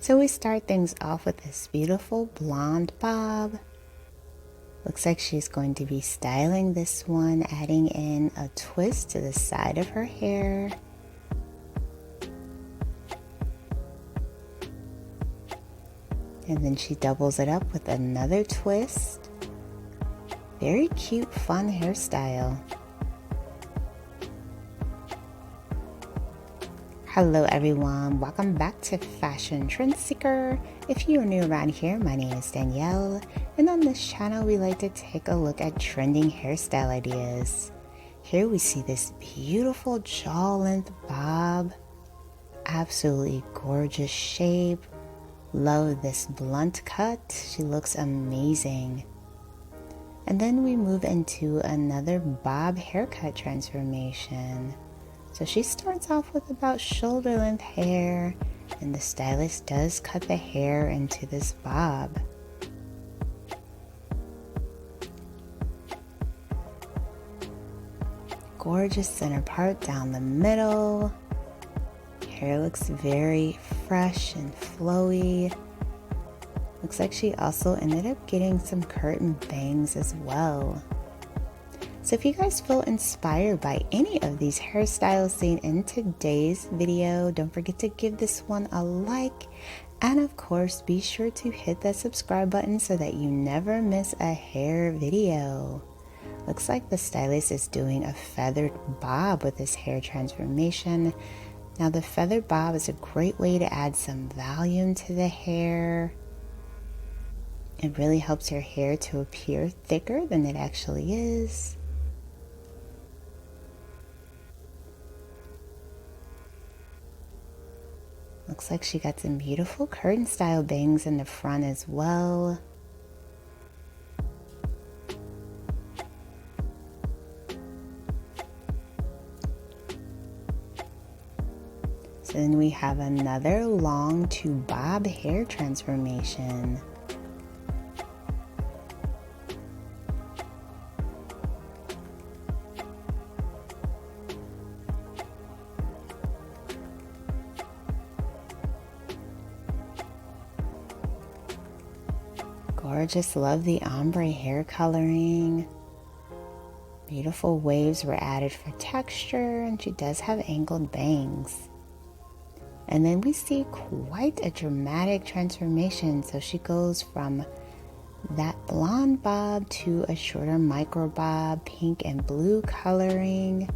So we start things off with this beautiful blonde bob. Looks like she's going to be styling this one, adding in a twist to the side of her hair. And then she doubles it up with another twist. Very cute, fun hairstyle. Hello everyone, welcome back to Fashion Trend Seeker. If you are new around here, my name is Danielle, and on this channel we like to take a look at trending hairstyle ideas. Here we see this beautiful jaw length bob, absolutely gorgeous shape. Love this blunt cut, she looks amazing. And then we move into another bob haircut transformation. So she starts off with about shoulder length hair, and the stylist does cut the hair into this bob. Gorgeous center part down the middle. Hair looks very fresh and flowy. Looks like she also ended up getting some curtain bangs as well. So if you guys feel inspired by any of these hairstyles seen in today's video, don't forget to give this one a like, and of course be sure to hit that subscribe button so that you never miss a hair video. Looks like the stylist is doing a feathered bob with this hair transformation. Now the feathered bob is a great way to add some volume to the hair. It really helps your hair to appear thicker than it actually is. Looks like she got some beautiful curtain style bangs in the front as well. So then we have another long to bob hair transformation. Gorgeous, love the ombre hair coloring. Beautiful waves were added for texture, and she does have angled bangs. And then we see quite a dramatic transformation. So she goes from that blonde bob to a shorter micro bob, pink and blue coloring.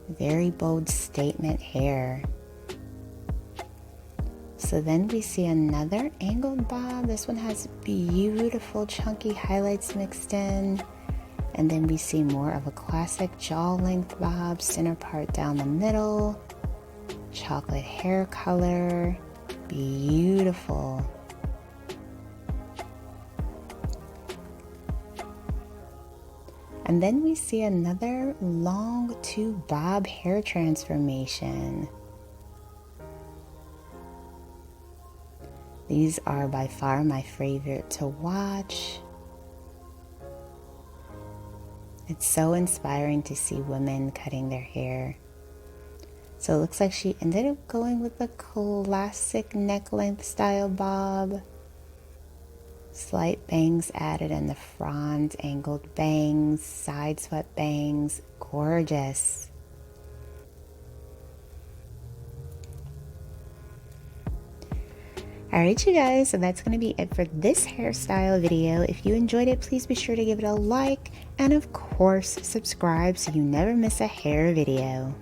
Very bold statement hair. So then we see another angled bob. This one has beautiful chunky highlights mixed in. And then we see more of a classic jaw length bob, center part down the middle. Chocolate hair color, beautiful. And then we see another long to bob hair transformation. These are by far my favorite to watch. It's so inspiring to see women cutting their hair. So it looks like she ended up going with the classic neck length style bob. Slight bangs added in the front, angled bangs, side swept bangs, gorgeous. Alright you guys, so that's going to be it for this hairstyle video. If you enjoyed it, please be sure to give it a like, and of course subscribe so you never miss a hair video.